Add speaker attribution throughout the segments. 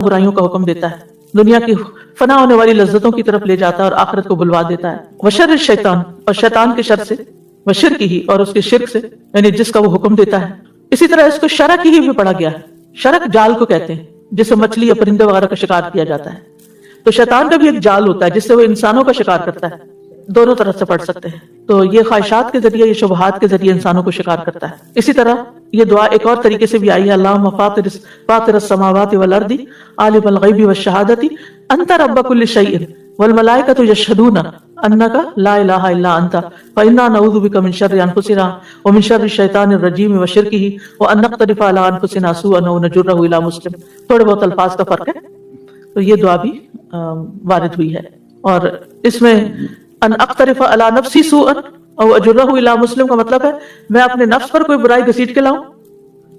Speaker 1: बुराइयों का हुक्म देता है, दुनिया की फना होने वाली लज्जतों की तरफ ले जाता है और आखिरत को बुलवा देता है। वशर शैतान, और शैतान के शर से, वशिर की ही और उसके शिर्क से, यानी जिसका वो हुक्म देता है। इसी तरह इसको शरक ही भी पढ़ा गया है। शरक जाल को कहते हैं जिससे मछली या परिंदे वगैरह का शिकार किया जाता है। तो शैतान का भी एक जाल होता है जिससे वो इंसानों का शिकार करता है। दोनों तरफ से पढ़ सकते हैं। तो ये ख्वाहिशात के जरिए, ये शुबहात के जरिए इंसानों को शिकार करता है। इसी तरह ये दुआ एक और तरीके से भी आई है, अल्लाहुम्मा फातिरस समावाति वल अर्दी आलिमल गैबि वश शहादति अंता रब्ब कुल्लि शैइन वल मलाइकतु यशहदूना अन्नका ला इलाहा इल्ला अंता फ इन्ना नऊज़ु बिका मिन शर्रि अनफुसिना व मिन शर्रि शैतानिर रजीम व शिरकिही व अन नक़्तरिफ़ अला अनफुसिना सूअन व नजुर्रहु इला मुस्लिम। थोड़े बहुत अल्फाज का फर्क है। तो ये दुआ भी वारिद हुई है। और इसमें अन अक़्तरिफ़ अला नफ्सी सूअन और अजुर्रहु इला मुस्लिम का मतलब है मैं अपने नफ्स पर कोई बुराई घसीट के लाऊं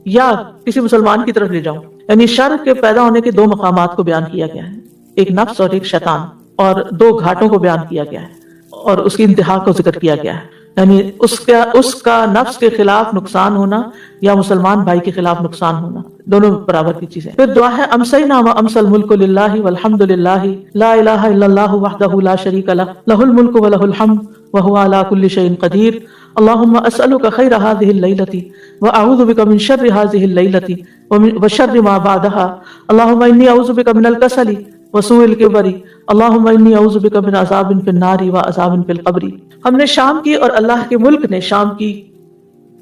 Speaker 1: या किसी मुसलमान की तरफ ले जाऊं। यानी शर के पैदा होने के दो मकामात को बयान किया गया है, एक नफ्स और एक शैतान, और दो घाटों को बयान किया गया है और उसकी इंतहा को जिक्र किया गया है। यानी उसका नफ्स के खिलाफ नुकसान होना या मुसलमान भाई के खिलाफ नुकसान होना, दोनों बराबर की चीजें। फिर दुआ है अमसैना व अमसल मुल्कु लिल्लाहि वल्हम्दुलिल्लाहि ला इलाहा इल्लल्लाहु वहदहु ला शरीका लह लहुल मुल्कु व लहुल हम्द व हुवा अला कुल्लि शैइन क़दीर। अल्लाहुम्मा अस्अलुका खैर हाज़िहिल लैलति व अऊज़ु बिका मिन शर्रि हाज़िहिल लैलति व शर्रि मा बअदहा। अल्लाहुम्मा इन्नी अऊज़ु बिका मिनल कसली व सूइल किबरी। अल्लाहुम्मा इन्नी अऊज़ु बिका मिन अज़ाबिन फिन नारी व अज़ाबिन फिल क़ब्री। हमने शाम की और अल्लाह के मुल्क ने शाम की,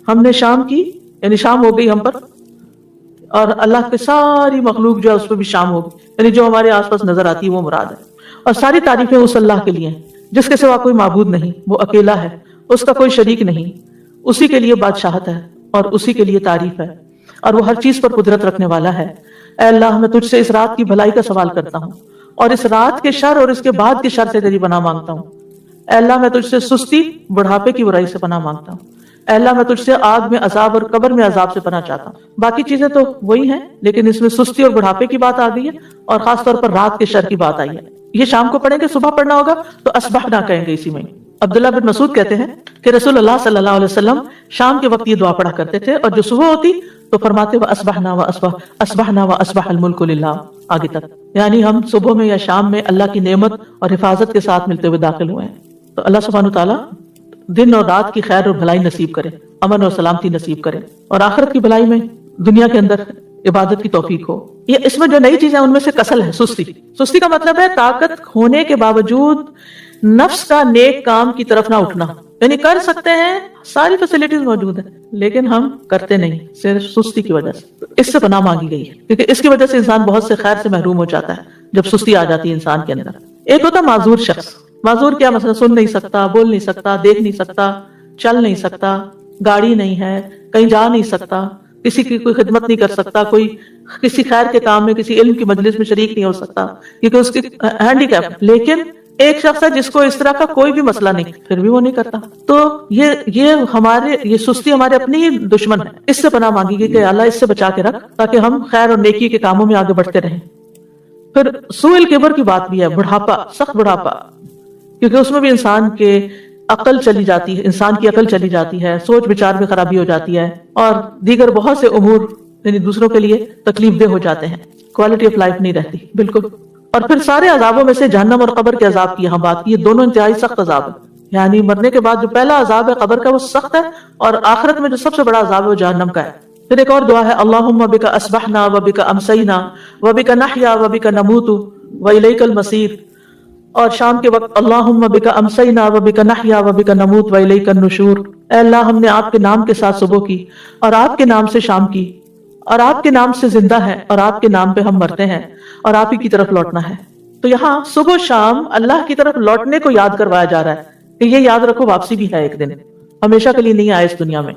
Speaker 1: हमने शाम की यानी शाम हो गई हम पर, और अल्लाह के सारी मखलूक जो है उस पर भी शाम होगी, यानी जो हमारे आसपास नजर आती है वो मुराद है। और सारी तारीफें उस अल्लाह के लिए हैं जिसके सिवा कोई माबूद नहीं, वो अकेला है, उसका कोई शरीक नहीं, उसी के लिए बादशाहत है और उसी के लिए तारीफ है और वो हर चीज पर कुदरत रखने वाला है। ऐ अल्लाह, मैं तुझसे इस रात की भलाई का सवाल करता हूँ और इस रात के शर और इसके बाद के शर से तेरी पनाह मांगता हूँ। ऐ अल्लाह, मैं तुझसे सुस्ती, बुढ़ापे की बुराई से पनाह मांगता हूँ। ऐ अल्लाह, मैं तुझसे आग में अजाब और कब्र में अजाब से पनाह चाहता हूँ। बाकी चीजें तो वही हैं, लेकिन इसमें सुस्ती और बुढ़ापे की बात आ गई है और खासतौर पर रात के शर की बात आई है। ये शाम को पढ़ेंगे, सुबह पढ़ना होगा तो अस्बह ना कहेंगे इसी में। अब्दुल्लाह बिन मसूद कहते हैं कि रसूलुल्लाह सल्लल्लाहु अलैहि वसल्लम शाम के वक्त ये दुआ पढ़ा करते थे और जो सुबह होती तो फरमाते व अस्बहना व अस्बहना व अस्बहल मुल्कु लिल्लाह आगे तक। यानी हम सुबह में या शाम में अल्लाह की नेमत और हिफाजत के साथ मिलते हुए दाखिल हुए हैं। तो अल्लाह सुब्हानहू तआला दिन और रात की खैर और भलाई नसीब करे, अमन और सलामती नसीब करे और आखिरत की भलाई में दुनिया के अंदर इबादत की तौफीक हो। ये इसमें जो नई चीज है उनमें से कसल है, सुस्ती। सुस्ती का मतलब है ताकत होने के बावजूद नफ्स का नेक काम की तरफ ना उठना। यानी कर सकते हैं, सारी फैसिलिटीज मौजूद है, लेकिन हम करते नहीं, सिर्फ सुस्ती की वजह से। इससे पनाह मांगी गई है क्योंकि इसकी वजह से इंसान बहुत से खैर से महरूम हो जाता है जब सुस्ती आ जाती है इंसान के अंदर। एक होता माजूर शख्स। माजूर क्या मतलब? सुन नहीं सकता, बोल नहीं सकता, देख नहीं सकता, चल नहीं सकता, गाड़ी नहीं है, कहीं जा नहीं सकता, किसी की कोई खिदमत नहीं कर सकता, कोई किसी खैर के काम में, किसी इल्म की मजलिस में शरीक नहीं हो सकता क्योंकि उसकी हैंडीकैप। लेकिन एक शख्स है जिसको इस तरह का कोई भी मसला नहीं, फिर भी वो नहीं करता। तो ये सुस्ती हमारे अपनी ही दुश्मन है। इससे पनाह मांगी गई कि अल्लाह इससे बचा के रख ताकि हम खैर और नेकी के कामों में आगे बढ़ते रहें। फिर सूइल किबर की बात भी है, बुढ़ापा, सख्त बुढ़ापा, क्योंकि उसमें भी इंसान के अकल चली जाती है, इंसान की अकल चली जाती है, सोच विचार में खराबी हो जाती है और दीगर बहुत से उमूर यानी दूसरों के लिए तकलीफ देह हो जाते हैं, क्वालिटी ऑफ लाइफ नहीं रहती बिल्कुल। और फिर सारे अजाबों में से जहन्नम और कब्र के अजाब की यहाँ बात की, ये दोनों इंतहाई सख्त अजाब है। यानी मरने के बाद जो पहला अजाब है कब्र का वो सख्त है और आखिरत में जो सबसे बड़ा अजाब है वो जहन्नम का है। फिर एक और दुआ है, अल्लाहुम्मा बिका अस्बहना व बिका अमसैना व बिका नहया व बिका नमूतु व इलैकल मसीर। और शाम के वक्त अल्लाहुम्मा बिका अमसैना व बिका नहया व बिका नमूत व इलैकन नुशूर। ऐ अल्लाह, हमने आपके नाम के साथ सुबह की और आपके नाम से शाम की और आपके नाम से जिंदा है और आपके नाम पे हम मरते हैं और आप ही की तरफ लौटना है। तो यहाँ सुबह शाम अल्लाह की तरफ लौटने को याद करवाया जा रहा है कि ये याद रखो वापसी भी है एक दिन, हमेशा के लिए नहीं आए इस दुनिया में।